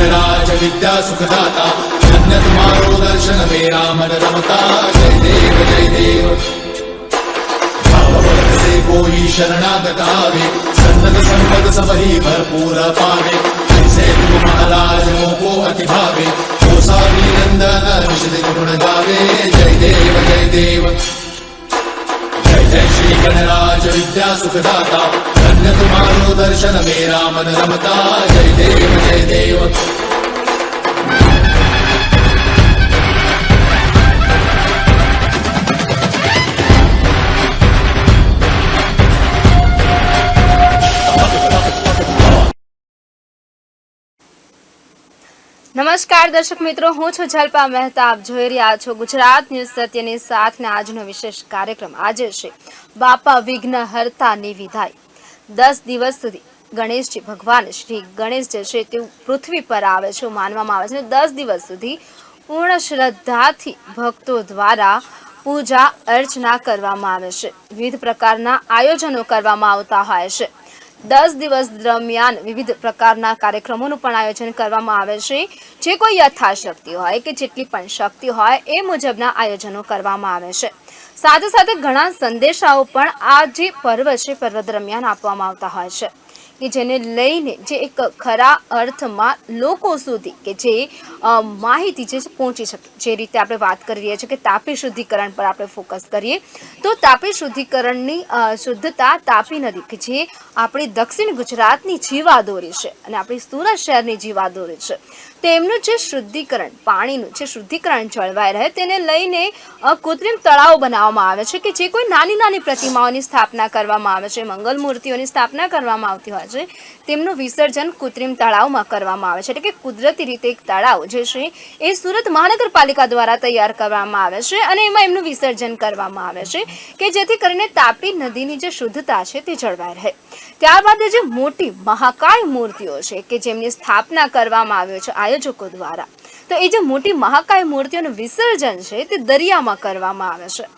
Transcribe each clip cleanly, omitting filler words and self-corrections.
गणराज विद्या सुखदाता धन्य तुम्हारो दर्शन मेरा मन रमता जय देव भाववत से कोई शरणागत आवे सन्नत संपद सब ही भरपूर पावे ऐसे तुम महाराज मोको अति भावे गोसावी नंदन विशद गुण गावे जय देव जय श्री गणराज विद्या सुखदाता धन्य तुम्हारो दर्शन मेरा मन रमता जय देव નમસ્કાર દર્શક મિત્રો, હું છું જલ્પા મહેતા. આપ જોઈ રહ્યા છો ગુજરાત ન્યૂઝ સત્યની સાથે આજનો વિશેષ કાર્યક્રમ. આજે છે બાપા વિઘ્નહર્તાની વિદાય. 10 દિવસ સુધી ગણેશજી ભગવાન શ્રી ગણેશ જે છે તે પૃથ્વી પર આવે છે માનવામાં આવે છે. 10 દિવસ સુધી પૂર્ણ શ્રદ્ધાથી ભક્તો દ્વારા પૂજા અર્ચના કરવામાં આવે છે. વિવિધ પ્રકારના આયોજનો કરવામાં આવતા હોય છે. 10 દિવસ દરમિયાન વિવિધ પ્રકારના કાર્યક્રમોનું પણ આયોજન કરવામાં આવે છે. જે કોઈ યથાશક્તિ હોય કે જેટલી પણ શક્તિ હોય એ મુજબના આયોજનો કરવામાં આવે છે. સાથે સાથે ઘણા સંદેશાઓ પણ આ જે પર્વ છે પર્વ દરમિયાન આપવામાં આવતા હોય છે કે જેને લઈને જે એક ખરા અર્થમાં લોકો સુધી કે જે માહિતી જે પહોંચી શકે. જે રીતે આપણે વાત કરી રહ્યા છીએ કે તાપી શુદ્ધિકરણ પર આપણે ફોકસ કરીએ તો તાપી શુદ્ધિકરણની શુદ્ધતા તાપી નદી કે જે આપણી દક્ષિણ ગુજરાતની જીવાદોરી છે અને આપણી સુરત શહેરની જીવાદોરી છે, તેમનું જે શુદ્ધિકરણ પાણીનું જે શુદ્ધિકરણ જળવાઈ રહે તેને લઈને કૃત્રિમ તળાવ બનાવવામાં આવે છે કે જે કોઈ નાની નાની પ્રતિમાઓની સ્થાપના કરવામાં આવે છે, મંગલ મૂર્તિઓની સ્થાપના કરવામાં આવતી હોય છે, તેમનું વિસર્જન કૃત્રિમ તળાવમાં કરવામાં આવે છે. એટલે કે કુદરતી રીતે એક તળાવ જે છે એ સુરત મહાનગરપાલિકા દ્વારા તૈયાર કરવામાં આવે છે અને એમાં એમનું વિસર્જન કરવામાં આવે છે કે જેથી કરીને તાપી નદીની જે શુદ્ધતા છે તે જળવાઈ રહે. ત્યારબાદ જે મોટી મહાકાય મૂર્તિઓ છે કે જેમની સ્થાપના કરવામાં આવ્યો છે આયોજકો દ્વારા, તો એ જે મોટી મહાકાય મૂર્તિઓનું વિસર્જન છે તે દરિયામાં કરવામાં આવે છે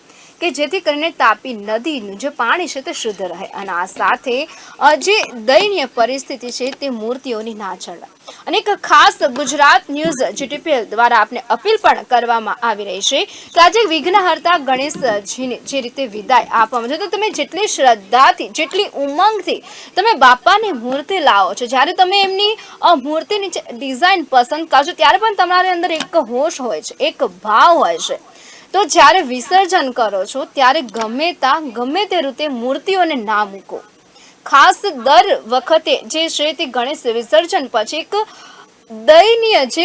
કે જેથી કરીને તાપી નદીનું જે પાણી છે તે શુદ્ધ રહે અને આ સાથે જે દયનીય પરિસ્થિતિ છે તે મૂર્તિઓની ના જળવાય. અને એક ખાસ ગુજરાત ન્યૂઝ જીટીપીએલ દ્વારા આપને અપીલ પણ કરવામાં આવી રહી છે કે આજે વિઘ્નહર્તા ગણેશજીને જે રીતે વિદાય આપવામાં છે તો તમે જેટલી શ્રદ્ધાથી જેટલી ઉમંગથી તમે બાપાની મૂર્તિ લાવો છો, જ્યારે તમે એમની મૂર્તિની ડિઝાઇન પસંદ કરશો ત્યારે પણ તમારી અંદર એક હોશ હોય છે, એક ભાવ હોય છે. તો જ્યારે વિસર્જન કરો છો ત્યારે ગમે તે રીતે મૂર્તિઓને ના મૂકો. ખાસ દર વખતે જે છે તે ગણેશ વિસર્જન પછી એક દયનીય જે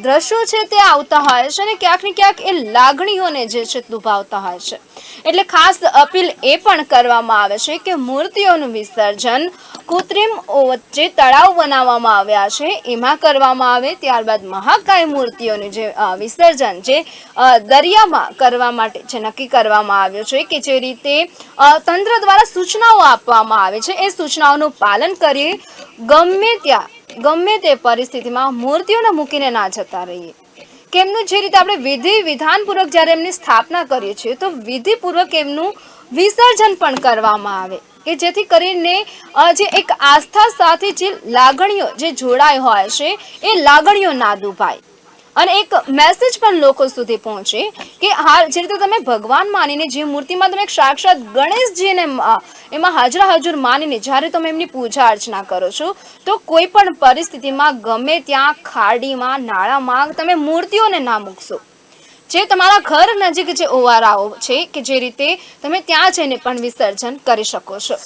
દ્રશ્યો છે તે આવતા હોય છે અને ક્યાંક ને ક્યાંક એ લાગણીઓને જે છે દુભાવતા હોય છે. એટલે ખાસ અપીલ એ પણ કરવામાં આવે છે કે મૂર્તિઓનું વિસર્જન કૃત્રિમ જે તળાવ બનાવવામાં આવ્યા છે એમાં કરવામાં આવે. ત્યારબાદ મહાકાય મૂર્તિઓનું જે વિસર્જન જે દરિયામાં કરવા માટે જે નક્કી કરવામાં આવ્યું છે કે જે રીતે તંત્ર દ્વારા સૂચનાઓ આપવામાં આવે છે એ સૂચનાઓનું પાલન કરીએ. ગમે તે પરિસ્થિતિમાં મૂર્તિઓને મૂકીને ના જતા રહીએ. કેમનું જે રીતે આપણે વિધિ વિધાનપૂર્વક જ્યારે એમની સ્થાપના કરીએ છીએ તો વિધિપૂર્વક એમનું વિસર્જન પણ કરવામાં આવે કે જેથી કરીને જે એક આસ્થા સાથે જે લાગણીઓ જે જોડાય હોય છે એ લાગણીઓ ના દુભાય અને એક મેસેજ પણ લોકો સુધી પહોંચે કે હા જે રીતે તમે ભગવાન માનીને જે મૂર્તિમાં તમે સાક્ષાત ગણેશજીને એમાં હાજર માનીને જ્યારે તમે એમની પૂજા અર્ચના કરો છો તો કોઈ પણ પરિસ્થિતિમાં ગમે ત્યાં ખાડીમાં નાળામાં તમે મૂર્તિઓને ના મૂકશો. જે તમારા ઘર નજીક જે ઓવારાઓ છે કે જે રીતે તમે ત્યાં જઈને પણ વિસર્જન કરી શકો છો.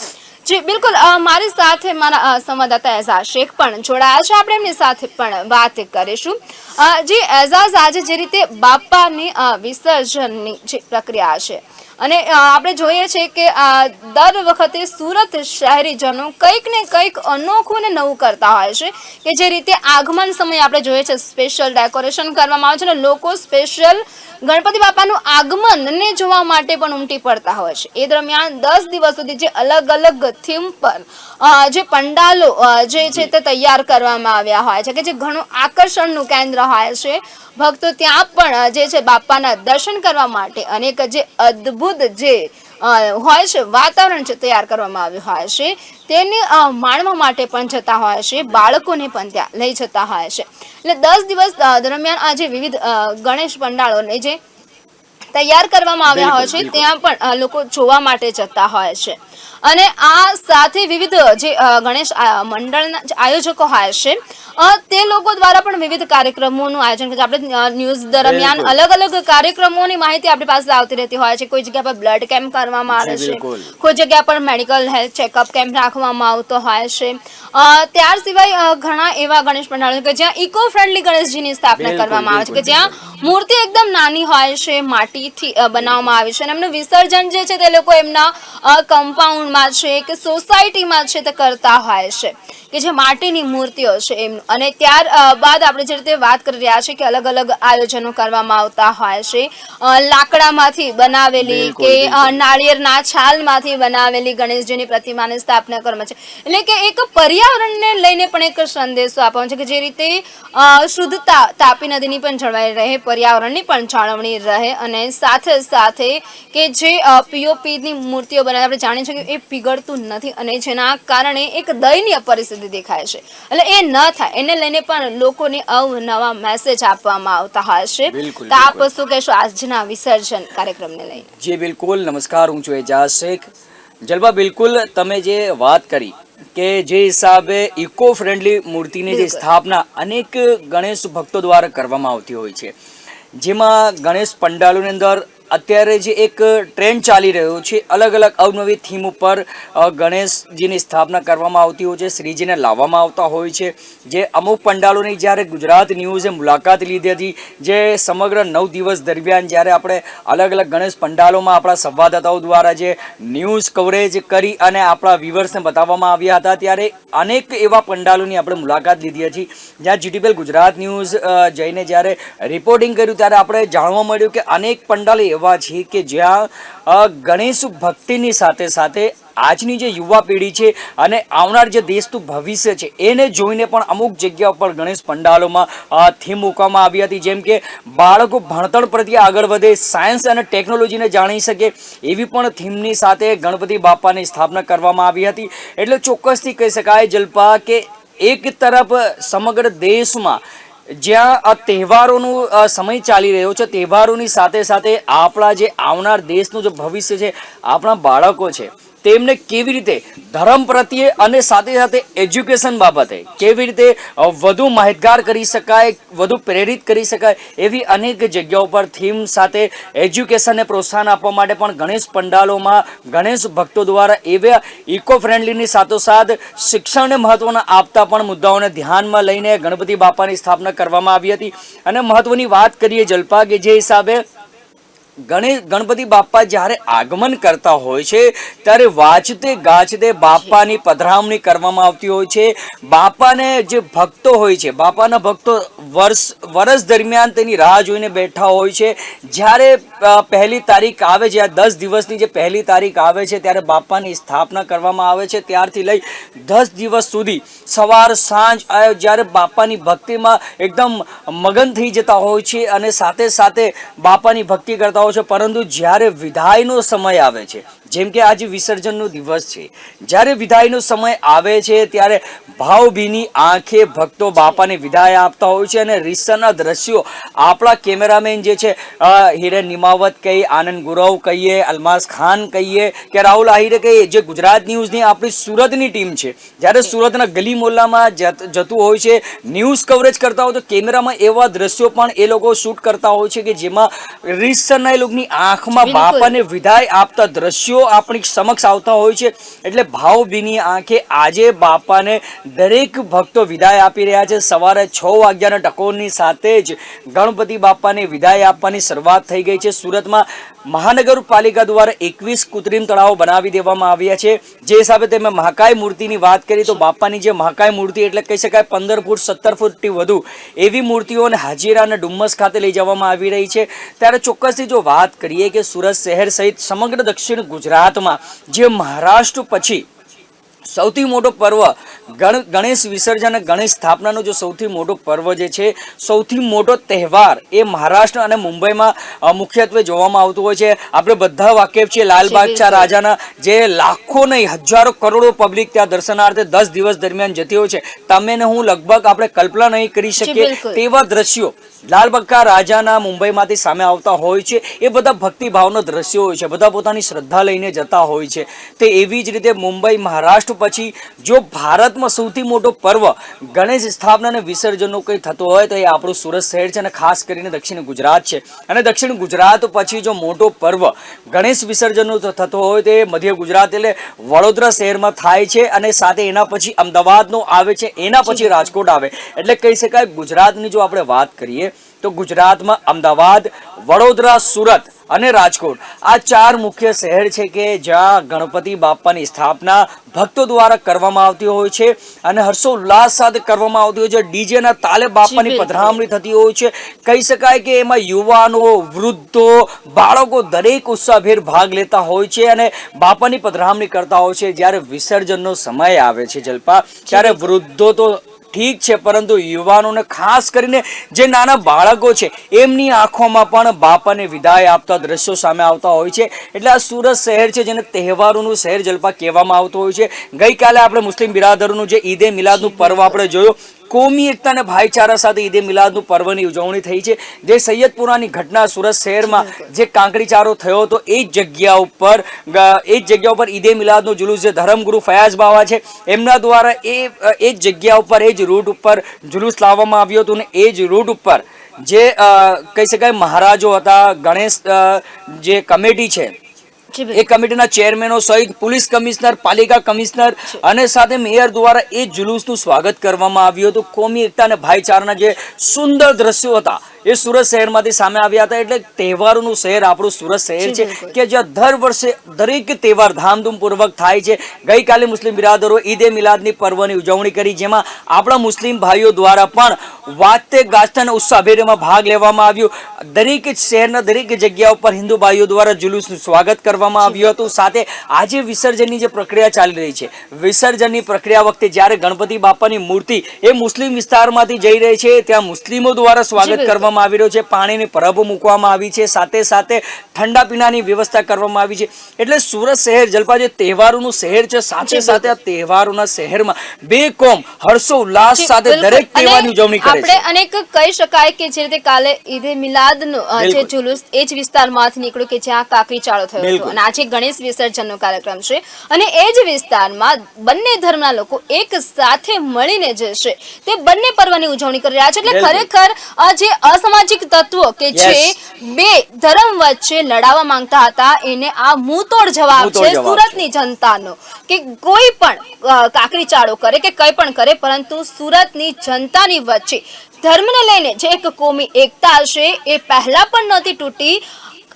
જી બિલકુલ, મારી સાથે મારા સંવાદદાતા એઝાઝ શેખ પણ જોડાયા છે, આપણે એમની સાથે પણ વાત કરીશું. જી એઝાઝ, આજે જે રીતે બાપાની વિસર્જનની જે પ્રક્રિયા છે અને આપણે જોઈએ છીએ કે દર વખતે સુરત શહેરીજનો કંઈક ને કંઈક અનોખું ને નવું કરતા હોય છે કે જે રીતે આગમન સમયે આપણે જોઈએ છે સ્પેશિયલ ડેકોરેશન કરવામાં આવે છે અને લોકો સ્પેશિયલ ગણપતિ બાપાનું આગમનને જોવા માટે પણ ઉમટી પડતા હોય છે. એ દરમિયાન 10 દિવસ સુધી જે અલગ અલગ થીમ પર જે પંડાલો જે છે તે તૈયાર કરવામાં આવ્યા હોય છે કે જે ઘણું આકર્ષણનું કેન્દ્ર હોય છે. ભક્તો ત્યાં પણ જે છે બાપાના દર્શન કરવા માટે અનેક જે અદ્ભુત જે હોય છે, વાતાવરણ છે તૈયાર કરવામાં આવ્યું હોય છે, તેને માણવા માટે પણ જતા હોય છે, બાળકોને પણ ત્યાં લઈ જતા હોય છે. એટલે 10 દિવસ દરમિયાન આ જે વિવિધ ગણેશ પંડાળોને જે તૈયાર કરવામાં આવ્યા હોય છે ત્યાં પણ લોકો જોવા માટે જતા હોય છે. અને આ સાથે વિવિધ જે ગણેશ મંડળના આયોજકો હોય છે તે લોકો દ્વારા પણ વિવિધ કાર્યક્રમોનું આયોજન કરે છે. આપણે ન્યૂઝ દરમિયાન અલગ અલગ કાર્યક્રમોની માહિતી આપણી પાસે આવતી રહેતી હોય છે. કોઈ જગ્યા પર બ્લડ કેમ્પ કરવામાં આવે છે, કોઈ જગ્યા પર મેડિકલ હેલ્થ ચેકઅપ કેમ્પ રાખવામાં આવતો હોય છે. ત્યાર સિવાય ઘણા એવા ગણેશ પંડાળો કે જ્યાં ઇકો ફ્રેન્ડલી ગણેશજીની સ્થાપના કરવામાં આવે છે, કે જ્યાં મૂર્તિ એકદમ નાની હોય છે, માટીથી બનાવવામાં આવે છે અને એમનું વિસર્જન જે છે તે લોકો એમના કમ્પાઉન્ડમાં છે કે સોસાયટીમાં છે તે કરતા હોય છે, કે જે માટીની મૂર્તિઓ છે એમનું. અને ત્યાર બાદ આપણે જે રીતે વાત કરી રહ્યા છીએ કે અલગ અલગ આયોજનો કરવામાં આવતા હોય છે, લાકડામાંથી બનાવેલી કે નાળિયેરના છાલમાંથી બનાવેલી ગણેશજીની પ્રતિમાની સ્થાપના કરવામાં છે. એટલે કે એક પર્યાવરણને લઈને પણ એક સંદેશો આપવાનો છે કે જે રીતે શુદ્ધતા તાપી નદીની પણ જળવાઈ રહે, પર્યાવરણની પણ જાળવણી રહે અને સાથે સાથે કે જે પીઓપીની મૂર્તિઓ બનાવે આપણે જાણીએ છીએ કે એ પીગળતું નથી અને જેના કારણે એક દયનીય પરિસ્થિતિ દેખાય છે. એટલે એ ન થાય એને લઈને પણ લોકોને અવનવા મેસેજ આપવામાં આવતા હોય છે. તો આપ શું કહેશો આજના વિસર્જન કાર્યક્રમને લઈને? જી બિલકુલ, નમસ્કાર, હું છું એજાઝ શેખ. જલબા, બિલકુલ તમે જે વાત કરી કે જે હિસાબે ઇકો ફ્રેન્ડલી મૂર્તિની જે સ્થાપના અનેક ગણેશ ભક્તો દ્વારા કરવામાં આવતી હોય છે, જેમાં ગણેશ પંડાલોની અંદર અત્યારે જે એક ટ્રેન્ડ ચાલી રહ્યો છે, અલગ અલગ અવનવી થીમ ઉપર ગણેશજીની સ્થાપના કરવામાં આવતી હોય છે, શ્રીજીને લાવવામાં આવતા હોય છે. જે અમુક પંડાલોની જ્યારે ગુજરાત ન્યૂઝે મુલાકાત લીધી હતી, જે સમગ્ર 9 દિવસ દરમિયાન જ્યારે આપણે અલગ અલગ ગણેશ પંડાલોમાં આપણા સંવાદદાતાઓ દ્વારા જે ન્યૂઝ કવરેજ કરી અને આપણા વ્યુઅર્સને બતાવવામાં આવ્યા હતા, ત્યારે અનેક એવા પંડાલોની આપણે મુલાકાત લીધી હતી. જ્યાં જીટીપીએલ ગુજરાત ન્યૂઝ જઈને જ્યારે રિપોર્ટિંગ કર્યું ત્યારે આપણે જાણવા મળ્યું કે અનેક પંડાલ એવા છે કે જ્યાં ગણેશ ભક્તિની સાથે સાથે આજની જે યુવા પેઢી છે અને આવનાર જે દેશનું ભવિષ્ય છે એને જોઈને પણ અમુક જગ્યા પર ગણેશ પંડાલોમાં થીમ મૂકવામાં આવી હતી, જેમ કે બાળકો ભણતર પ્રત્યે આગળ વધે, સાયન્સ અને ટેકનોલોજીને જાણી શકે એવી પણ થીમની સાથે ગણપતિ બાપાની સ્થાપના કરવામાં આવી હતી. એટલે ચોક્કસથી કહી શકાય જલ્પા કે એક તરફ સમગ્ર દેશમાં જ્યાં આ તહેવારોનું સમય ચાલી રહ્યો છે, તહેવારોની સાથે સાથે આપણા જે આવનાર દેશનું જે ભવિષ્ય છે, આપણા બાળકો છે, તેમને કેવી રીતે ધર્મ પ્રત્યે અને સાથે સાથે એજ્યુકેશન બાબતે કેવી રીતે વધુ માહિતગાર કરી શકાય, વધુ પ્રેરિત કરી શકાય, એવી અનેક જગ્યાઓ પર થીમ સાથે એજ્યુકેશનને પ્રોત્સાહન આપવા માટે પણ ગણેશ પંડાલોમાં ગણેશ ભક્તો દ્વારા એવા ઇકો ફ્રેન્ડલીની સાથોસાથ શિક્ષણને મહત્વના આપતા પણ મુદ્દાઓને ધ્યાનમાં લઈને ગણપતિ બાપાની સ્થાપના કરવામાં આવી હતી. અને મહત્વની વાત કરીએ જલ્પા કે જે હિસાબે ગણપતિ બાપા જ્યારે આગમન કરતા હોય છે ત્યારે વાજતે ગાજતે બાપાની પધરામણી કરવામાં આવતી હોય છે. બાપાને જે ભક્તો હોય છે, બાપાના ભક્તો વર્ષ દરમિયાન તેની રાહ જોઈને બેઠા હોય છે. જ્યારે પહેલી તારીખ આવે છે, 10 દિવસની જે પહેલી તારીખ આવે છે ત્યારે બાપાની સ્થાપના કરવામાં આવે છે. ત્યારથી લઈ 10 દિવસ સુધી સવાર સાંજ જ્યારે બાપાની ભક્તિમાં એકદમ મગન થઈ જતા હોય છે અને સાથે સાથે બાપાની ભક્તિ કરતા હોય છે. પરંતુ જ્યારે વિદાયનો સમય આવે છે, જેમ કે આજે વિસર્જનનો દિવસ છે, જ્યારે વિદાયનો સમય આવે છે ત્યારે ભાવભીની આંખે ભક્તો બાપાને વિદાય આપતા હોય છે. અને રીસરના દ્રશ્યો આપણા કેમેરામેન જે છે હિરેન નિમાવત કહીએ, આનંદ ગુરવ કહીએ, અલમાસ ખાન કહીએ કે રાહુલ આહિરે કહીએ, જે ગુજરાત ન્યૂઝની આપણી સુરતની ટીમ છે, જ્યારે સુરતના ગલી મોહલ્લામાં જતું હોય છે, ન્યૂઝ કવરેજ કરતા હોય તો કેમેરામાં એવા દ્રશ્યો પણ એ લોકો શૂટ કરતા હોય છે કે જેમાં રીસરના એ લોકોની આંખમાં બાપાને વિદાય આપતા દ્રશ્યો આપણી સમક્ષ આવતા હોય છે. એટલે ભાવભીની આંખે આજે બાપાને દરેક ભક્તો વિદાય આપી રહ્યા છે. સવારે 6 વાગ્યાના ટકોરની સાથે જ ગણપતિ બાપાને વિદાય આપવાની શરૂઆત થઈ ગઈ છે. સુરતમાં મહાનગરપાલિકા દ્વારા 21 કૃત્રિમ તળાવો બનાવી દેવામાં આવ્યા છે. જે હિસાબે તમે મહાકાય મૂર્તિની વાત કરી તો બાપાની જે મહાકાય મૂર્તિ એટલે કહી શકાય 15 ફૂટ 17 ફૂટથી વધુ એવી મૂર્તિઓને હાજીરા અને ડુમ્મસ ખાતે લઈ જવામાં આવી રહી છે. ત્યારે ચોક્કસથી જો વાત કરીએ કે સુરત શહેર સહિત સમગ્ર દક્ષિણ ગુજરાતમાં જે મહારાષ્ટ્ર પછી સૌથી મોટો પર્વ ગણેશ વિસર્જન, ગણેશ સ્થાપનાનો જો સૌથી મોટો પર્વ જે છે, સૌથી મોટો તહેવાર એ મહારાષ્ટ્ર અને મુંબઈમાં મુખ્યત્વે જોવામાં આવતું હોય છે. આપણે બધા વાકેફ છીએ લાલબાગ ચા રાજાના, જે લાખો નહીં હજારો કરોડો પબ્લિક ત્યાં દર્શનાર્થે 10 દિવસ દરમિયાન જતી હોય છે. તમે ને હું લગભગ આપણે કલ્પના નહીં કરી શકીએ તેવા દ્રશ્યો લાલબાગ કા રાજાના મુંબઈમાંથી સામે આવતા હોય છે. એ બધા ભક્તિભાવના દ્રશ્યો હોય છે, બધા પોતાની શ્રદ્ધા લઈને જતા હોય છે. તે એવી જ રીતે મુંબઈ મહારાષ્ટ્ર પછી જો ભારતમાં સૌથી મોટો પર્વ ગણેશ સ્થાપના અને વિસર્જનનો કંઈ થતો હોય તો એ આપણું સુરત શહેર છે, અને ખાસ કરીને દક્ષિણ ગુજરાત છે. અને દક્ષિણ ગુજરાત પછી જો મોટો પર્વ ગણેશ વિસર્જનનો થતો હોય તો એ મધ્ય ગુજરાત એટલે વડોદરા શહેરમાં થાય છે, અને સાથે એના પછી અમદાવાદનો આવે છે, એના પછી રાજકોટ આવે. એટલે કહી શકાય ગુજરાતની જો આપણે વાત કરીએ તો ગુજરાતમાં અમદાવાદ, વડોદરા, સુરત અને રાજકોટ આ 4 મુખ્ય શહેર છે કે જ્યાં ગણપતિ બાપાની સ્થાપના ભક્તો દ્વારા કરવામાં આવતી હોય છે, અને હર્ષોલ્લાસ સાથે કરવામાં આવતી હોય છે. ડીજેના તાલે બાપાની પધરામણી થતી હોય છે. કહી શકાય કે એમાં યુવાનો, વૃદ્ધો, બાળકો દરેક ઉત્સાહભેર ભાગ લેતા હોય છે અને બાપાની પધરામણી કરતા હોય છે. જ્યારે વિસર્જનનો સમય આવે છે જલ્પા, ત્યારે વૃદ્ધો તો ઠીક છે, પરંતુ યુવાનોને ખાસ કરીને જે નાના બાળકો છે એમની આંખોમાં પણ બાપાને વિદાય આપતા દ્રશ્યો સામે આવતા હોય છે. એટલે આ સુરત શહેર છે જેને તહેવારોનું શહેર જલ્પા કહેવામાં આવતું હોય છે. ગઈકાલે આપણે મુસ્લિમ બિરાદરોનું જે ઈદે મિલાદનું પર્વ આપણે જોયો, કોમી એકતા અને ભાઈચારા સાથે ઈદે મિલાદનું પર્વની ઉજવણી થઈ છે. જે સૈયદપુરાની ઘટના સુરત શહેરમાં જે કાંકરીચારો થયો હતો એ જ જગ્યા ઉપર ઈદે મિલાદનો જુલુસ જે ધર્મગુરુ ફયાઝ બાવા છે એમના દ્વારા એ જ જગ્યા ઉપર, એ જ રૂટ ઉપર જુલુસ લાવવામાં આવ્યો હતો. અને એ જ રૂટ ઉપર જે કહી શકાય મહારાજો હતા, ગણેશ જે કમિટી છે એ કમિટીના ચેરમેનો સહિત પોલીસ કમિશનર, પાલિકા કમિશનર અને સાથે મેયર દ્વારા એ જુલુસનું સ્વાગત કરવામાં આવ્યું હતું. કોમી એકતા અને ભાઈચારાના જે સુંદર દ્રશ્યો હતા એ સુરત શહેરમાંથી સામે આવ્યા હતા. એટલે તહેવારોનું શહેર આપણું સુરત શહેર છે કે જ્યાં દર વર્ષે દરેક તહેવાર ધામધૂમપૂર્વક થાય છે. ગઈકાલે મુસ્લિમ બિરાદરો ઈદે મિલાદની પર્વની ઉજવણી કરી, જેમાં આપણા મુસ્લિમ ભાઈઓ દ્વારા પણ વાતે ગાજતે અને ઉત્સાહભેર એમાં ભાગ લેવામાં આવ્યો. દરેક શહેરના દરેક જગ્યા ઉપર હિન્દુ ભાઈઓ દ્વારા જુલુસનું સ્વાગત કરવામાં આવ્યું હતું. સાથે આજે વિસર્જનની જે પ્રક્રિયા ચાલી રહી છે, વિસર્જનની પ્રક્રિયા વખતે જ્યારે ગણપતિ બાપાની મૂર્તિ એ મુસ્લિમ વિસ્તારમાંથી જઈ રહી છે, ત્યાં મુસ્લિમો દ્વારા સ્વાગત કરવામાં આવી રહ્યો છે. પાણીની પરબ મૂકવામાં આવી છે, સાથે સાથે ઠંડા પીણાની વ્યવસ્થા કરવામાં આવી છે. એટલે સુરત શહેર જલ્પા જે તહેવારોનું શહેર છે, સાથે સાથે આ તહેવારોના શહેરમાં બે કોમ હર્ષો ઉલ્લાસ સાથે દરેક તહેવારની ઉજવણી કરે છે. આપણે અનેક કહી શકાય કે જે રીતે કાલે ઈદે મિલાદનો જે જુલુસ એ જ વિસ્તારમાંથી નીકળ્યો કે જ્યાં કાકરી ચાળો થયો હતો, અને આજે ગણેશ વિસર્જનનો કાર્યક્રમ છે, અને એ જ વિસ્તારમાં બંને ધર્મના લોકો એક સાથે મળીને જે છે તે બંને પર્વની ઉજવણી કરી રહ્યા છે. એટલે ખરેખર જે અસામાજિક તત્વો કે જે બે ધર્મ વચ્ચે લડાવવા માંગતા હતા એને આ મુંહતોડ જવાબ છે સુરતની જનતાનો, કે કોઈ પણ કાકરી ચાળો કરે કે કંઈ પણ કરે, પરંતુ સુરતની જનતાની વચ્ચે ધર્મને લઈને જે એક કોમી એકતા છે એ પહેલા પણ નહોતી તૂટી,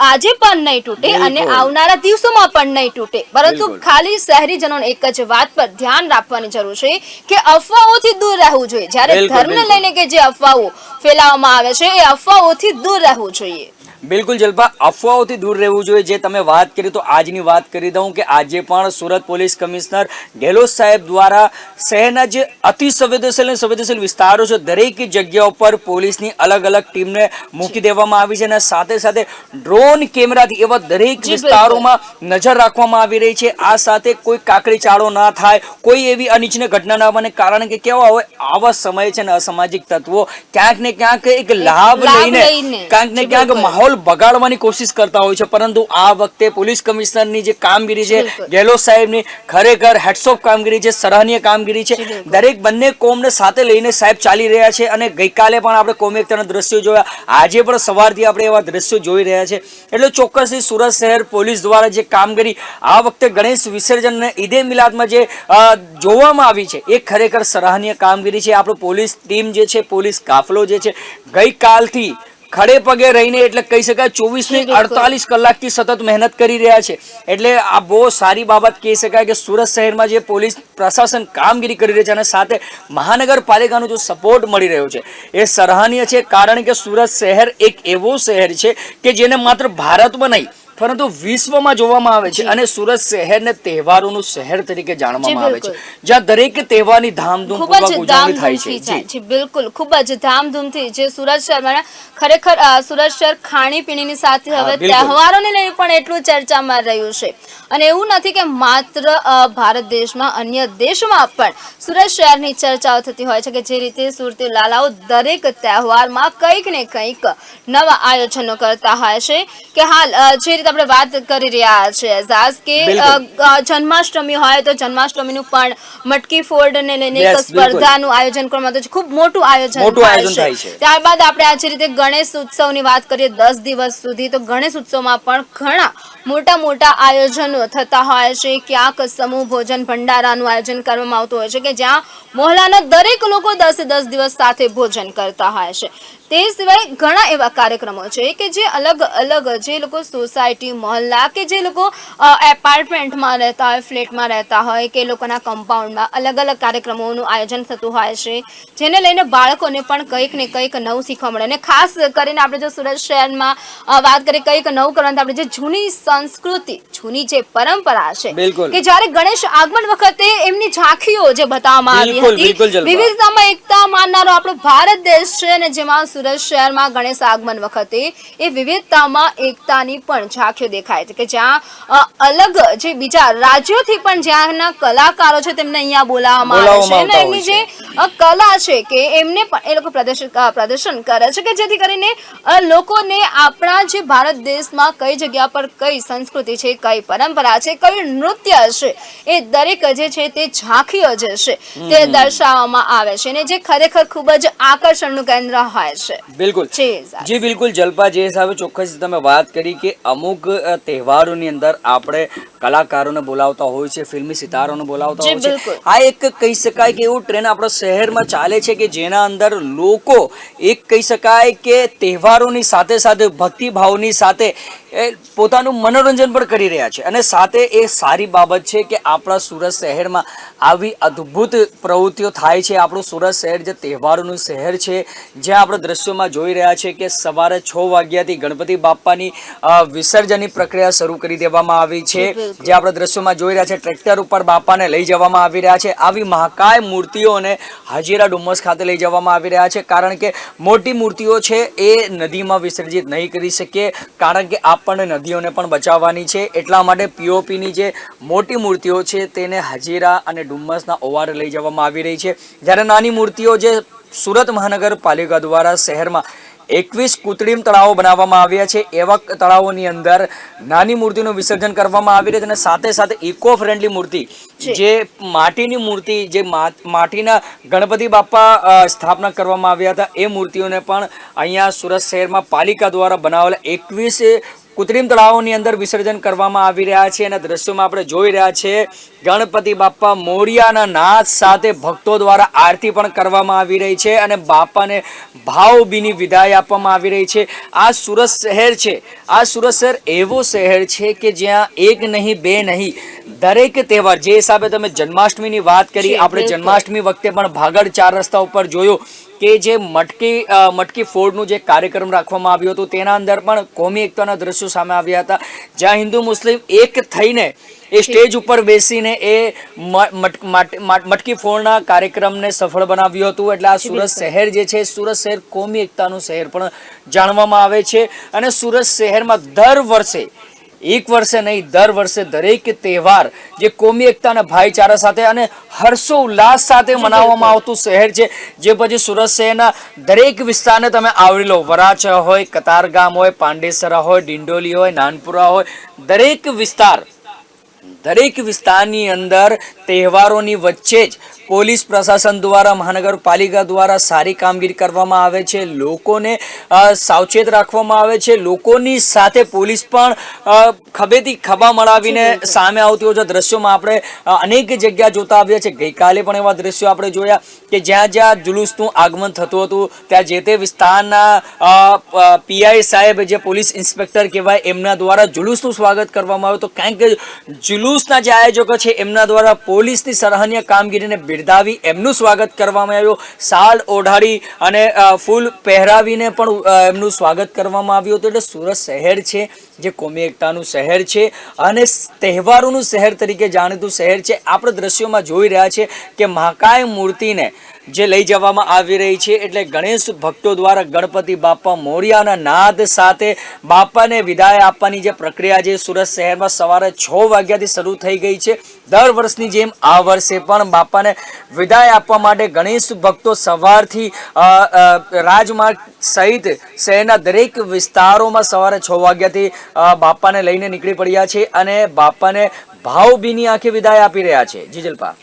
આજે પણ નહીં તૂટે અને આવનારા દિવસોમાં પણ નહીં તૂટે. પરંતુ ખાલી શહેરીજનોને એક જ વાત પર ધ્યાન રાખવાની જરૂર છે કે અફવાઓથી દૂર રહેવું જોઈએ. જ્યારે ધર્મને લઈને કે જે અફવાઓ ફેલાવવામાં આવે છે એ અફવાઓથી દૂર રહેવું જોઈએ. બિલકુલ જલ્પા, અફવાઓથી દૂર રહેવું જોઈએ. જે તમે વાત કરી તો આજની વાત કરી દઉં કે આજે પણ સુરત પોલીસ કમિશનર ગેહલોત સાહેબ દ્વારા શહેરના જે અતિ સંવેદનશીલ વિસ્તારો છે દરેક જગ્યા ઉપર પોલીસની અલગ અલગ ટીમને મૂકી દેવામાં આવી છે, અને સાથે સાથે ડ્રોન કેમેરાથી એવા દરેક વિસ્તારોમાં નજર રાખવામાં આવી રહી છે. આ સાથે કોઈ કાકડી ચાળો ના થાય, કોઈ એવી અનિચ્છનીય ઘટના ના બને. કારણ કે કેવા હોય આવા સમય છે ને અસામાજિક તત્વો ક્યાંક ને ક્યાંક એક લાભ લઈને ક્યાંક ને ક્યાંક માહોલ બગાડવાની કોશિશ કરતા હોય છે. પરંતુ આ વખતે પોલીસ કમિશનરની જે કામગીરી છે, ગેહલોત સાહેબની ખરેખર હેટ્સ ઓફ કામગીરી છે, સરાહનીય કામગીરી છે. દરેક બંને કોમને સાથે લઈને સાહેબ ચાલી રહ્યા છે, અને ગઈકાલે પણ આપણે કોમી એકતાના દ્રશ્યો જોયા, આજે પણ સવારથી આપણે એવા દ્રશ્યો જોઈ રહ્યા છે. એટલે ચોક્કસથી સુરત શહેર પોલીસ દ્વારા જે કામગીરી આ વખતે ગણેશ વિસર્જન અને ઈદે મિલાદમાં જે જોવામાં આવી છે એ ખરેખર સરાહનીય કામગીરી છે. આપણો પોલીસ ટીમ જે છે, પોલીસ કાફલો જે છે, ગઈકાલથી ખડે પગે રહીને એટલે કહી શકાય 24 થી 48 કલાકથી સતત મહેનત કરી રહ્યા છે. એટલે આ બહુ સારી બાબત કહી શકાય કે સુરત શહેરમાં જે પોલીસ પ્રશાસન કામગીરી કરી રહ્યું છે અને સાથે મહાનગરપાલિકાનો જો સપોર્ટ મળી રહ્યો છે એ સરાહનીય છે. કારણ કે સુરત શહેર એક એવો શહેર છે કે જેને માત્ર ભારતમાં નહીં પરંતુ વિશ્વમાં જોવામાં આવે છે અને સુરત શહેરને તહેવારોનું શહેર તરીકે જાણવામાં આવે છે, જ્યાં દરેક તહેવારની ધામધૂમપૂર્વક ઉજવણી થાય છે. જી બિલકુલ, ખૂબ જ ધામધૂમથી જે સુરત શહેરમાં ખરેખર સુરત શહેર ખાણીપીણીની સાથે હવે તહેવારોને લઈને પણ એટલું ચર્ચામાં રહ્યું છે. અને એવું નથી કે માત્ર ભારત દેશમાં, અન્ય દેશોમાં પણ સુરત શહેરની ચર્ચાઓ થતી હોય છે કે જે રીતે સુરતી લાલાઓ દરેક તહેવારમાં કંઈક ને કંઈક નવા આયોજનો કરતા હોય છે. કે હાલ જે રીતે આપણે વાત કરી રહ્યા છે એઝાઝ કે જન્માષ્ટમી હોય તો જન્માષ્ટમીનું પણ મટકી ફોડને લઈને એક સ્પર્ધાનું આયોજન કરવામાં આવ્યું છે. ખૂબ મોટું આયોજન થાય છે. ત્યારબાદ આપણે આ જે રીતે ગણેશ ઉત્સવની વાત કરીએ 10 દિવસ સુધી, તો ગણેશ ઉત્સવમાં પણ ઘણા મોટા આયોજનો થતા હોય છે. ક્યાંક સમૂહ ભોજન ભંડારાનું આયોજન કરવામાં આવતું હોય છે કે જ્યાં મોહલ્લાના દરેક લોકો 10 દિવસ સાથે ભોજન કરતા હોય છે. તે સિવાય ઘણા એવા કાર્યક્રમો છે કે જે અલગ અલગ જે લોકો સોસાયટી, મોહલ્લા કે જે લોકો એપાર્ટમેન્ટમાં રહેતા હોય, ફ્લેટમાં રહેતા હોય કે લોકોના કમ્પાઉન્ડમાં અલગ અલગ કાર્યક્રમોનું આયોજન થતું હોય છે, જેને લઈને બાળકોને પણ કંઈક ને કંઈક નવું શીખવા મળે. અને ખાસ કરીને આપણે જો સુરત શહેરમાં વાત કરીએ કંઈક નવું કરવાનું, આપણે જે જૂની સંસ્કૃતિ, જૂની જે પરંપરા છે કે જ્યારે ગણેશ આગમન વખતે એમની ઝાંખીઓ જે બતાવવામાં આવી હતી, વિવિધતામાં એકતા માનનારો આપણો ભારત દેશ છે અને જેમાં સુરત શહેરમાં ગણેશ આગમન વખતે એ વિવિધતામાં એકતાની પણ ઝાંખીઓ દેખાય છે કે જ્યાં અલગ જે બીજા રાજ્યોથી પણ જ્યાંના કલાકારો છે તેમને અહીંયા બોલાવવામાં આવે છે અને એમની જે કલા છે કે એમને પણ એ લોકો પ્રદર્શન કરે છે કે જેથી કરીને લોકોને આપણા જે ભારત દેશમાં કઈ જગ્યા પર કઈ સંસ્કૃતિ છે, કઈ પરંપરા છે, કયું નૃત્ય છે, એ દરેક જે છે તે ઝાંખીઓ જે છે તે દર્શાવવામાં આવે છે અને જે ખરેખર ખૂબ જ આકર્ષણનું કેન્દ્ર હોય છે. બિલકુલ જી બિલકુલ જલ્પા, જે હિસાબે ચોક્કસ તમે વાત કરી કે અમુક તહેવારોની અંદર આપણે કલાકારોને બોલાવતા હોય છે, ફિલ્મી સિતારોને બોલાવતા હોય છે. આ એક કહી શકાય કે એવું ટ્રેન્ડ આપણા શહેરમાં ચાલે છે કે જેના અંદર લોકો એક કહી શકાય કે તહેવારોની સાથે સાથે ભક્તિભાવની સાથે પોતાનું મનોરંજન પણ કરી રહ્યા છે અને સાથે એ સારી બાબત છે કે આપણા સુરત શહેરમાં આવી અદ્ભુત પ્રવૃત્તિઓ થાય છે. આપણું સુરત શહેર જે તહેવારોનું શહેર છે, જ્યાં આપણે દ્રશ્યોમાં જોઈ રહ્યા છે કે સવારે 6 વાગ્યાથી ગણપતિ બાપ્પાની વિસર્જનની પ્રક્રિયા શરૂ કરી દેવામાં આવી છે. જે આપણે દ્રશ્યોમાં જોઈ રહ્યા છે, ટ્રેક્ટર ઉપર બાપાને લઈ જવામાં આવી રહ્યા છે. આવી મહાકાય મૂર્તિઓને હાજીરા ડુમ્મસ ખાતે લઈ જવામાં આવી રહ્યા છે, કારણ કે મોટી મૂર્તિઓ છે એ નદીમાં વિસર્જિત નહીં કરી શકીએ, કારણ કે આપણને નદીઓને પણ બચાવવાની છે. એટલા માટે પીઓપીની જે મોટી મૂર્તિઓ છે તેને હાજીરા અને ડુમ્મસના ઓવારે લઈ જવામાં આવી રહી છે. જ્યારે નાની મૂર્તિઓ જે સુરત મહાનગરપાલિકા દ્વારા શહેરમાં 21 કૃત્રિમ તળાવો બનાવવામાં આવ્યા છે, એવા તળાવોની અંદર નાની મૂર્તિનું વિસર્જન કરવામાં આવી રહ્યું છે અને સાથે સાથે ઇકો ફ્રેન્ડલી મૂર્તિ, જે માટીની મૂર્તિ, જે માટીના ગણપતિ બાપ્પા સ્થાપના કરવામાં આવ્યા હતા, એ મૂર્તિઓને પણ અહીંયા સુરત શહેરમાં પાલિકા દ્વારા બનાવેલા 21 કૃત્રિમ તળાવોની અંદર વિસર્જન કરવામાં આવી રહ્યા છે. અને દ્રશ્યોમાં આપણે જોઈ રહ્યા છે ગણપતિ બાપ્પા મોરિયાના નાદ સાથે ભક્તો દ્વારા આરતી પણ કરવામાં આવી રહી છે અને બાપાને ભાવભીની વિદાય આપવામાં આવી રહી છે. આ સુરત શહેર છે, આ સુરત શહેર એવો શહેર છે કે જ્યાં એક નહીં બે નહીં દરેક તહેવાર, જે હિસાબે તમે જન્માષ્ટમીની વાત કરી, આપણે જન્માષ્ટમી વખતે પણ ભાગળ 4 રસ્તા ઉપર જોયું કે જે મટકી ફોડનું જે કાર્યક્રમ રાખવામાં આવ્યો હતો તેના અંદર પણ કોમી એકતાના દ્રશ્યો સામે આવ્યા હતા, જ્યાં હિન્દુ મુસ્લિમ એક થઈને એ સ્ટેજ ઉપર બેસીને એ મટકી ફોડના કાર્યક્રમને સફળ બનાવ્યું હતું. એટલે આ સુરત શહેર જે છે, સુરત શહેર કોમી એકતાનું શહેર પણ જાણવામાં આવે છે અને સુરત શહેરમાં દર વર્ષે, એક વર્ષે નહીં દર વર્ષે દરેક તહેવાર જે કોમી એકતા અને ભાઈચારા સાથે અને હર્ષો ઉલ્લાસ સાથે મનાવવામાં આવતું શહેર છે. જે પછી સુરત શહેરના દરેક વિસ્તારને તમે આવરી લો, વરાછા હોય, કતારગામ હોય, પાંડેસરા હોય, ડિંડોલી હોય, નાનપુરા હોય, દરેક વિસ્તારની અંદર તહેવારોની વચ્ચે જ પોલીસ પ્રશાસન દ્વારા, મહાનગરપાલિકા દ્વારા સારી કામગીરી કરવામાં આવે છે. લોકોને સાવચેત રાખવામાં આવે છે. લોકોની સાથે પોલીસ પણ ખભેથી ખભા મળાવીને સામે આવતી હોય છે. દ્રશ્યોમાં આપણે અનેક જગ્યા જોતા આવ્યા છે. ગઈકાલે પણ એવા દ્રશ્યો આપણે જોયા કે જ્યાં જ્યાં જુલુસનું આગમન થતું હતું ત્યાં જે તે વિસ્તારના પીઆઈ સાહેબ, જે પોલીસ ઇન્સ્પેક્ટર કહેવાય, એમના દ્વારા જુલુસનું સ્વાગત કરવામાં આવ્યું. તો કારણ કે જુલુસના જે આયોજકો છે એમના દ્વારા પોલીસની સરાહનીય કામગીરીને બિરદાવી એમનું સ્વાગત કરવામાં આવ્યું. શાલ ઓઢાડી અને ફૂલ પહેરાવીને પણ એમનું સ્વાગત કરવામાં આવ્યું હતું. એટલે સુરત શહેર છે જે કોમી એકતાનું શહેર છે અને તહેવારોનું શહેર તરીકે જાણીતું શહેર છે. આપણે દ્રશ્યોમાં જોઈ રહ્યા છે કે મહાકાય મૂર્તિને જે લઈ જવામાં આવી રહી છે એટલે ગણેશ ભક્તો દ્વારા ગણપતિ બાપા મોરિયાના નાદ સાથે બાપાને વિદાય આપવાની જે પ્રક્રિયા છે સુરત શહેરમાં સવારે 6 વાગ્યાથી શરૂ થઈ ગઈ છે. દર વર્ષની જેમ આ વર્ષે પણ બાપાને વિદાય આપવા માટે ગણેશ ભક્તો સવારથી રાજમાર્ગ સહિત શહેરના દરેક વિસ્તારોમાં સવારે 6 વાગ્યાથી બાપાને લઈને નીકળી પડ્યા છે અને બાપાને ભાવભીની આંખે વિદાય આપી રહ્યા છે. જીજલપા.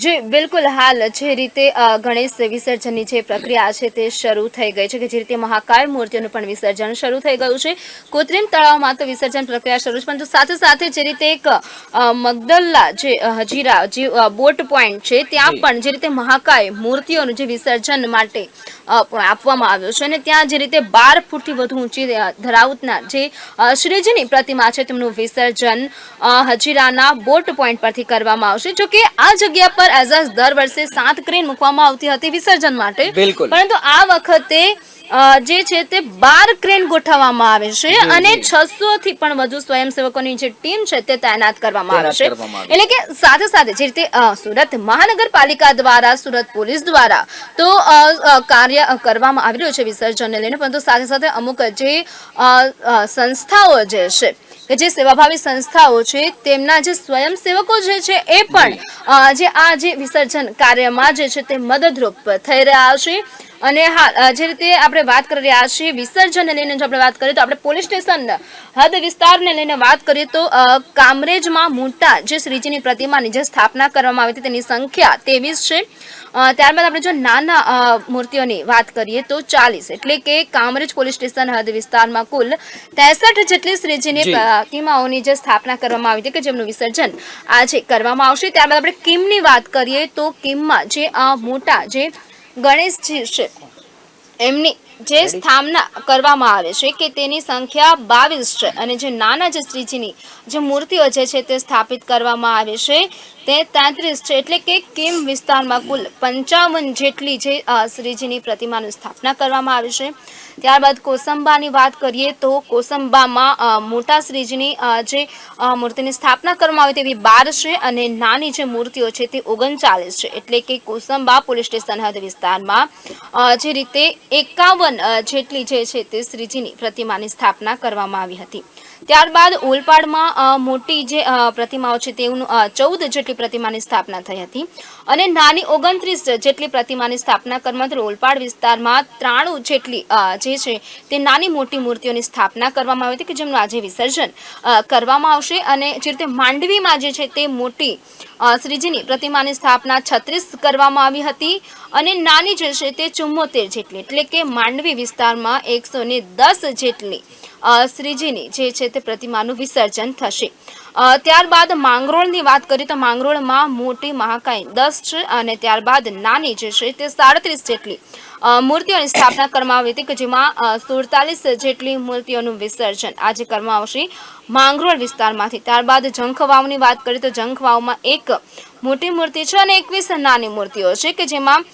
જી બિલકુલ, હાલ જે રીતે ગણેશ વિસર્જનની જે પ્રક્રિયા છે તે શરૂ થઈ ગઈ છે કે જે રીતે મહાકાય મૂર્તિઓનું પણ વિસર્જન શરૂ થઈ ગયું છે. કૃત્રિમ તળાવમાં તો વિસર્જન પ્રક્રિયા શરૂ છે, પરંતુ સાથે સાથે જે રીતે એક મગદલ્લા જે હજીરા જે બોટ પોઈન્ટ છે ત્યાં પણ જે રીતે મહાકાય મૂર્તિઓનું જે વિસર્જન માટે આપવામાં આવ્યું છે અને ત્યાં જે રીતે 12 ફૂટથી વધુ ઊંચી ધરાવતના જે શ્રીજીની પ્રતિમા છે તેમનું વિસર્જન હજીરાના બોટ પોઈન્ટ પરથી કરવામાં આવશે. જો કે આ જગ્યા પર દર વર્ષે 7 ક્રેન મૂકવામાં આવતી હતી વિસર્જન માટે, પરંતુ આ વખતે જે છે તે 12 ક્રેન ગોઠવવામાં આવે છે અને 600 થી પણ વધુ સ્વયંસેવકોની જે ટીમ છે તે તૈનાત કરવામાં આવે છે. એટલે કે સાથે સાથે જે રીતે સુરત મહાનગરપાલિકા દ્વારા, સુરત પોલીસ દ્વારા તો કાર્ય કરવામાં આવી રહ્યું છે વિસર્જનને લઈને, પરંતુ સાથે સાથે અમુક જે સંસ્થાઓ જે છે કે જે સેવાભાવી સંસ્થાઓ છે તેમના જે સ્વયંસેવકો જે છે એ પણ જે આ જે વિસર્જન કાર્યમાં જે છે તે મદદરૂપ થઈ રહ્યા છે. અને હા, જે રીતે આપણે વાત કરી રહ્યા છીએ વિસર્જનને લઈને જો આપણે વાત કરીએ તો આપણે પોલીસ સ્ટેશન હદ વિસ્તારને લઈને વાત કરીએ તો કામરેજમાં મોટા જે શ્રીજીની પ્રતિમાની જે સ્થાપના કરવામાં આવી હતી તેની સંખ્યા 23 છે. ત્યારબાદ આપણે જો નાના મૂર્તિઓની વાત કરીએ તો 40, એટલે કે કામરેજ પોલીસ સ્ટેશન હદ વિસ્તારમાં કુલ 63 જેટલી શ્રીજીની પ્રતિમાઓની જે સ્થાપના કરવામાં આવી હતી કે જેમનું વિસર્જન આજે કરવામાં આવશે. ત્યારબાદ આપણે કિમની વાત કરીએ તો કિમમાં જે મોટા જે ગણેશજી છે એમની જે સ્થાપના કરવામાં આવે છે કે તેની સંખ્યા 22 છે અને જે નાના જે શ્રીજીની જે મૂર્તિઓ જે છે તે સ્થાપિત કરવામાં આવે છે તે 33 છે. એટલે કે કિમ વિસ્તારમાં કુલ 55 જેટલી જે શ્રીજીની પ્રતિમાની સ્થાપના કરવામાં આવી છે. ત્યારબાદ કોસંબાની વાત કરીએ તો કોસંબામાં મોટા શ્રીજીની જે મૂર્તિની સ્થાપના કરવામાં આવી તેવી 12 છે અને નાની જે મૂર્તિઓ છે તે 39 છે. એટલે કે કોસંબા પોલીસ સ્ટેશન હદ વિસ્તારમાં જે રીતે 51 જેટલી જે છે તે શ્રીજીની પ્રતિમાની સ્થાપના કરવામાં આવી હતી. ત્યારબાદ ઓલપાડમાં મોટી જે પ્રતિમાઓ છે તેનું 14 જેટલી પ્રતિમાની સ્થાપના થઈ હતી અને નાની 29 જેટલી પ્રતિમાની સ્થાપના કરવામાં આવી. ઓલપાડ વિસ્તારમાં 93 જેટલી જે છે તે નાની મોટી મૂર્તિઓની સ્થાપના કરવામાં આવી હતી કે જેમનું આજે વિસર્જન કરવામાં આવશે. અને જે રીતે માંડવીમાં જે છે તે મોટી શ્રીજીની પ્રતિમાની સ્થાપના 36 કરવામાં આવી હતી અને નાની જે છે તે 74 જેટલી, એટલે કે માંડવી વિસ્તારમાં 110 જેટલી શ્રીજીની જે છે તે પ્રતિમાનું વિસર્જન થશે. ત્યારબાદ માંગરોળની વાત કરીએ તો માંગરોળમાં મોટી મહાકાય 10 છે અને ત્યારબાદ નાની જે છે તે 37 જેટલી મૂર્તિઓની સ્થાપના કરવામાં આવી હતી કે જેમાં 47 જેટલી મૂર્તિઓનું વિસર્જન આજે કરવામાં આવશે માંગરોળ વિસ્તારમાંથી. ત્યારબાદ જંખવાવની વાત કરીએ તો જંખવાવમાં એક મોટી મૂર્તિ છે અને 21 નાની મૂર્તિઓ છે કે જેમાં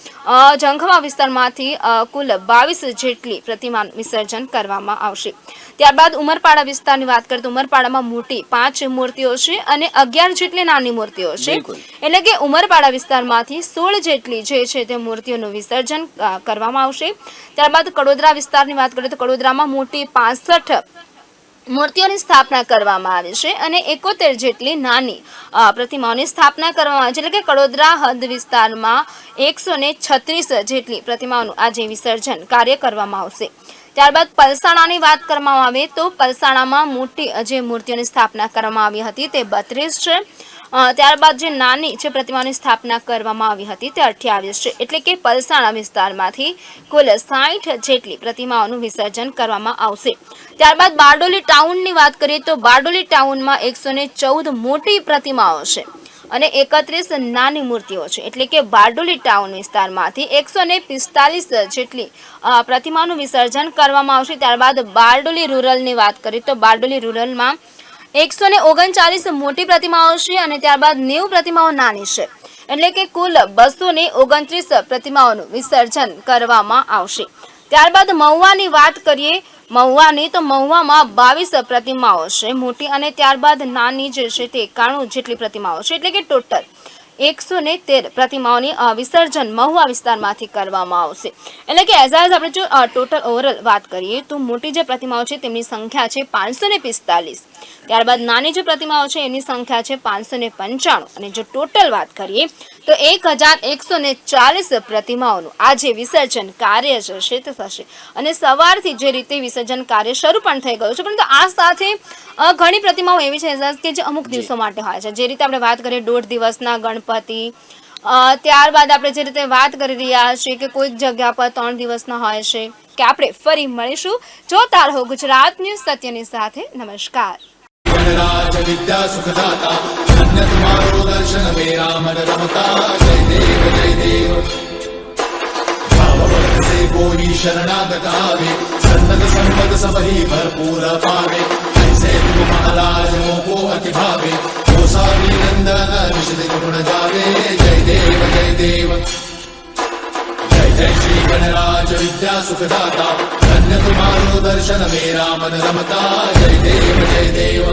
જંખવાવ વિસ્તારમાંથી કુલ 22 જેટલી પ્રતિમાનું વિસર્જન કરવામાં આવશે. ત્યારબાદ ઉમરપાડા વિસ્તારની વાત કરીએ તો ઉમરપાડામાં મોટી 5 મૂર્તિઓ છે અને 11 જેટલી નાની મૂર્તિઓ છે. એટલે કે ઉમરપાડા વિસ્તારમાંથી 16 જેટલી જે છે તે મૂર્તિઓનું વિસર્જન કરવામાં આવશે. ત્યારબાદ કડોદરા વિસ્તારની વાત કરીએ તો કડોદરામાં મોટી 65 મૂર્તિઓની સ્થાપના કરવામાં આવી છે અને 71 જેટલી નાની પ્રતિમાઓની સ્થાપના કરવામાં આવી છે. એટલે કે કડોદરા હદ વિસ્તારમાં 136 જેટલી પ્રતિમાઓનું આજે વિસર્જન કાર્ય કરવામાં આવશે. ત્યારબાદ પલસાણાની વાત કરવામાં આવે તો પલસાણામાં મોટી જે મૂર્તિઓની સ્થાપના કરવામાં આવી હતી તે 32 છે. ત્યારબાદ જે નાની જે પ્રતિમાની સ્થાપના કરવામાં આવી હતી તે 28 છે. એટલે કે પલસાણા વિસ્તારમાંથી કુલ 60 જેટલી પ્રતિમાઓનું વિસર્જન કરવામાં આવશે. ત્યારબાદ બારડોલી ટાઉનની વાત કરીએ તો બારડોલી ટાઉનમાં 114 મોટી પ્રતિમાઓ છે અને 31 નાની મૂર્તિઓ છે. એટલે કે બારડોલી ટાઉન વિસ્તારમાંથી 145 જેટલી પ્રતિમાનું વિસર્જન કરવામાં આવશે. ત્યારબાદ બારડોલી રૂરલની વાત કરીએ તો બારડોલી રૂરલમાં 139 મોટી પ્રતિમાઓ છે અને ત્યારબાદ 90 પ્રતિમાઓ નાની છે. એટલે કે કુલ 229 પ્રતિમાઓનું વિસર્જન કરવામાં આવશે. ત્યારબાદ મહુવાની વાત કરીએ મહુવાની, તો મહુવામાં 22 પ્રતિમાઓ છે મોટી, અને ત્યારબાદ નાની જે છે તે 91 જેટલી પ્રતિમાઓ છે, એટલે કે ટોટલ 113 પ્રતિમાઓની વિસર્જન મહુવા વિસ્તારમાંથી કરવામાં આવશે. એટલે કે એઝ આપણે જો ટોટલ ઓવરઓલ વાત કરીએ તો મોટી જે પ્રતિમાઓ છે તેમની સંખ્યા છે 545, ત્યારબાદ નાની જે પ્રતિમાઓ છે એની સંખ્યા છે 595, અને જો ટોટલ વાત કરીએ તો 1140 પ્રતિમાઓનું આજે વિસર્જન કાર્ય છે તે થશે. અને સવારથી જે રીતે વિસર્જન કાર્ય શરૂ પણ થઈ ગયું છે, પરંતુ આ સાથે ઘણી પ્રતિમાઓ એવી છે કે જે અમુક દિવસો માટે હોય છે. જે રીતે આપણે વાત કરીએ 1.5 દિવસના ગણપતિ, ત્યારબાદ આપણે જે રીતે વાત કરી રહ્યા છીએ કે કોઈક જગ્યા પર 3 દિવસના હોય છે. કે આપણે ફરી મળીશું. જોતા રહો ગુજરાત ન્યૂઝ સત્યની સાથે. નમસ્કાર. गणराज विद्या सुखदाता धन्य तुम्हारो दर्शन मेरा मन रमता जय देव भाववत से कोई शरणागत आवे सन्नत संपद सब ही भरपूर पावे ऐसे तुम महाराज मोको अति भावे गोसावी नंदन विशद गुण गावे जय देव जय जय श्री गणराज विद्या सुखदाता धन्य तुम्हारो दर्शन मेरा मन रमता जय देव